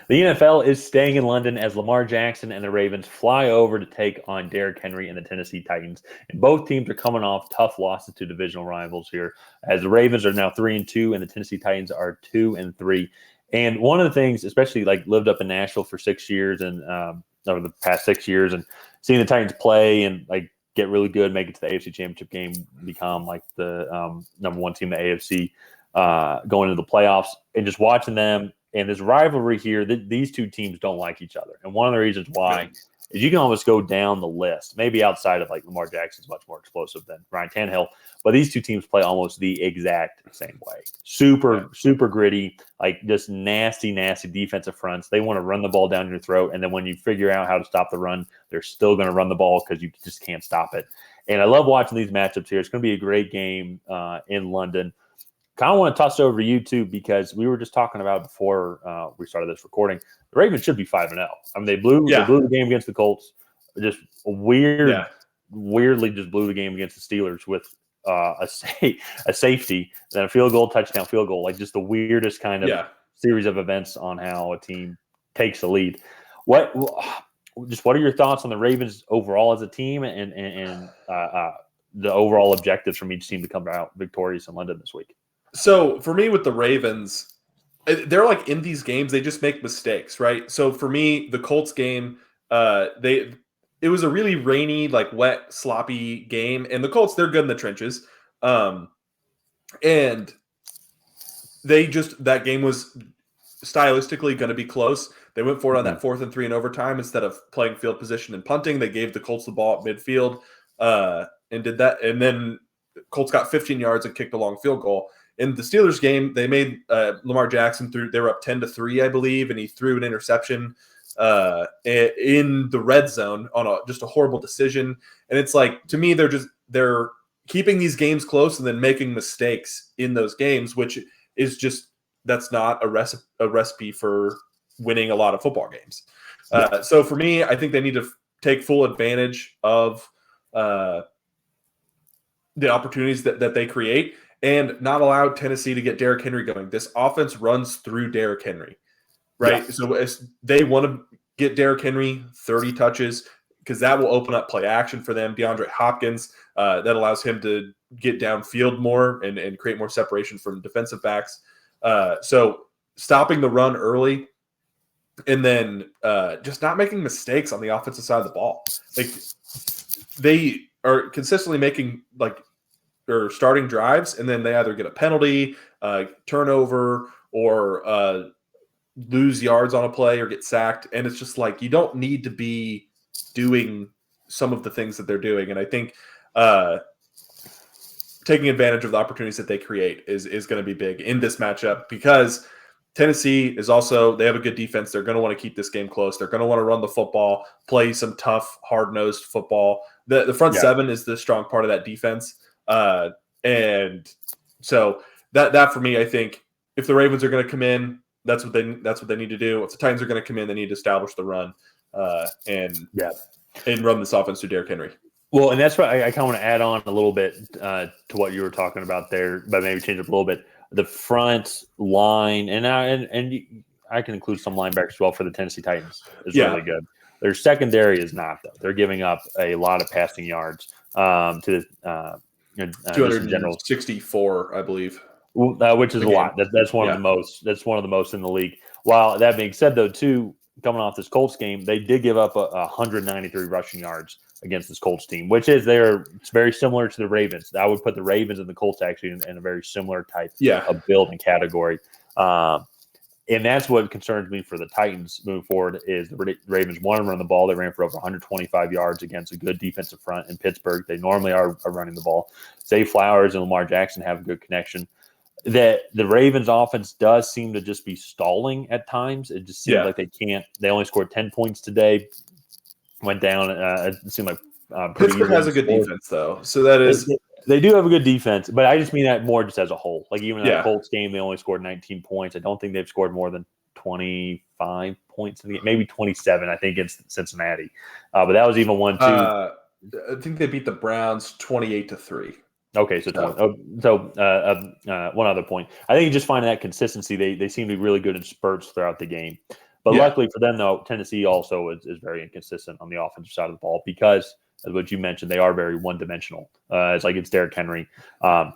The NFL is staying in London as Lamar Jackson and the Ravens fly over to take on Derrick Henry and the Tennessee Titans. And both teams are coming off tough losses to divisional rivals here, as the Ravens are now 3-2 and the Tennessee Titans are 2-3. And one of the things, especially like lived up in Nashville for 6 years and over the past 6 years, and seeing the Titans play and like get really good, make it to the AFC Championship game, become like the number one team in the AFC going into the playoffs, and just watching them and this rivalry here. These two teams don't like each other, and one of the reasons why is you can almost go down the list, maybe outside of like Lamar Jackson's much more explosive than Ryan Tannehill, but these two teams play almost the exact same way. Super gritty, like just nasty defensive fronts. They want to run the ball down your throat, and then when you figure out how to stop the run, they're still going to run the ball because you just can't stop it. And I love watching these matchups here. It's going to be a great game in London. Kind of want to toss it over to you too, because we were just talking about before we started this recording. The Ravens should be 5-0. I mean, they blew the game against the Colts. Just weirdly just blew the game against the Steelers with a safety, then a field goal, touchdown, field goal. Like just the weirdest kind of series of events on how a team takes the lead. What are your thoughts on the Ravens overall as a team and the overall objectives from each team to come out victorious in London this week? So for me with the Ravens, they're like in these games, they just make mistakes, right? So for me, the Colts game, it was a really rainy, like wet, sloppy game. And the Colts, they're good in the trenches. And that game was stylistically going to be close. They went for it on that 4th and 3 in overtime instead of playing field position and punting. They gave the Colts the ball at midfield and did that. And then Colts got 15 yards and kicked a long field goal. In the Steelers game, they made Lamar Jackson they were up 10-3, I believe, and he threw an interception in the red zone on just a horrible decision. And it's like, to me, they're keeping these games close and then making mistakes in those games, which is just, that's not a recipe for winning a lot of football games. So for me, I think they need to take full advantage of the opportunities that they create, and not allow Tennessee to get Derrick Henry going. This offense runs through Derrick Henry, right? Yeah. So they want to get Derrick Henry 30 touches because that will open up play action for them. DeAndre Hopkins, that allows him to get downfield more and create more separation from defensive backs. So stopping the run early and then just not making mistakes on the offensive side of the ball. Like they are consistently making or starting drives, and then they either get a penalty, turnover, or lose yards on a play or get sacked. And it's just like, you don't need to be doing some of the things that they're doing. And I think taking advantage of the opportunities that they create is going to be big in this matchup, because Tennessee is also, they have a good defense. They're going to want to keep this game close. They're going to want to run the football, play some tough, hard-nosed football. The front seven is the strong part of that defense. And so that for me, I think if the Ravens are going to come in, that's what they need to do. If the Titans are going to come in, they need to establish the run and run this offense through Derrick Henry. Well, and that's what I kind of want to add on a little bit to what you were talking about there, but maybe change it a little bit. The front line, and I can include some linebackers as well for the Tennessee Titans is really good. Their secondary is not, though. They're giving up a lot of passing yards to the 264, I believe, which is a lot. That's one of the most. That's one of the most in the league. While that being said, though, too, coming off this Colts game, they did give up 193 rushing yards against this Colts team, which is it's very similar to the Ravens. I would put the Ravens and the Colts actually in a very similar type of build and category. And that's what concerns me for the Titans moving forward is the Ravens want to run the ball. They ran for over 125 yards against a good defensive front in Pittsburgh. They normally are running the ball. Zay Flowers and Lamar Jackson have a good connection. That the Ravens offense does seem to just be stalling at times. It just seems like they can't. They only scored 10 points today. Went down. It seemed like Pittsburgh has a good defense, though. So that is they do have a good defense, but I just mean that more just as a whole. Like even in that Colts game, they only scored 19 points. I don't think they've scored more than 25 points in the game, maybe 27. I think against Cincinnati, but that was even 1-2. I think they beat the Browns 28-3. Okay, so one other point. I think just finding that consistency, they seem to be really good in spurts throughout the game. But luckily for them, though, Tennessee also is very inconsistent on the offensive side of the ball because, as what you mentioned, they are very one-dimensional. It's Derrick Henry.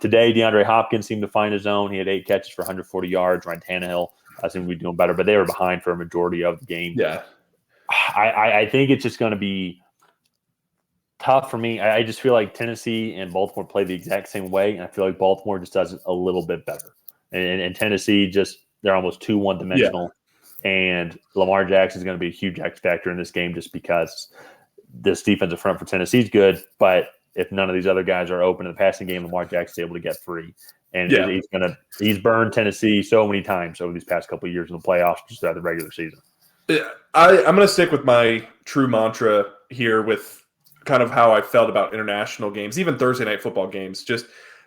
Today, DeAndre Hopkins seemed to find his own. He had 8 catches for 140 yards. Ryan Tannehill seemed to be doing better, but they were behind for a majority of the game. Yeah. I think it's just going to be tough for me. I just feel like Tennessee and Baltimore play the exact same way, and I feel like Baltimore just does it a little bit better. And Tennessee they're almost too one-dimensional. Yeah. And Lamar Jackson is going to be a huge X factor in this game just because this defensive front for Tennessee is good, but if none of these other guys are open in the passing game, Lamar Jackson's able to get free. And he's burned Tennessee so many times over these past couple of years in the playoffs, just throughout the regular season. Yeah, I'm going to stick with my true mantra here with kind of how I felt about international games, even Thursday night football games. Just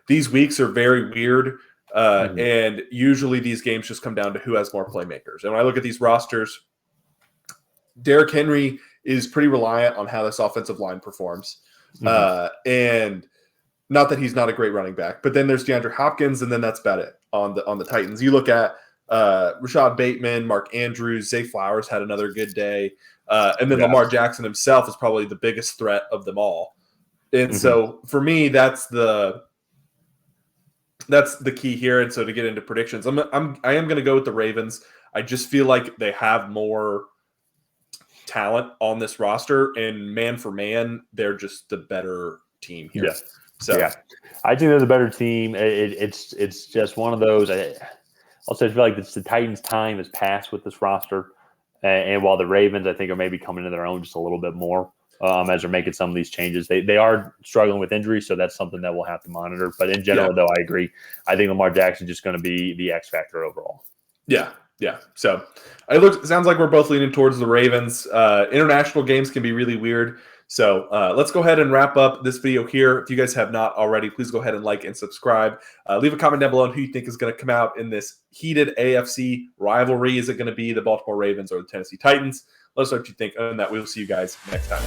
these weeks are very weird, and usually these games just come down to who has more playmakers. And when I look at these rosters, Derrick Henry is pretty reliant on how this offensive line performs. And not that he's not a great running back, but then there's DeAndre Hopkins, and then that's about it on the Titans. You look at Rashad Bateman, Mark Andrews, Zay Flowers had another good day. And then Lamar Jackson himself is probably the biggest threat of them all. And so for me, that's the key here. And so to get into predictions, I am going to go with the Ravens. I just feel like they have more talent on this roster, and man for man, they're just the better team here. Yeah. So I think they're the better team. It's just one of those. Also, I feel like the Titans' time has passed with this roster, and while the Ravens, I think, are maybe coming into their own just a little bit more as they're making some of these changes. They are struggling with injuries, so that's something that we'll have to monitor. But in general, though, I agree. I think Lamar Jackson is just going to be the X factor overall. Yeah. So it sounds like we're both leaning towards the Ravens. International games can be really weird. So let's go ahead and wrap up this video here. If you guys have not already, please go ahead and like and subscribe. Leave a comment down below on who you think is going to come out in this heated AFC rivalry. Is it going to be the Baltimore Ravens or the Tennessee Titans? Let us know what you think, and that we will see you guys next time.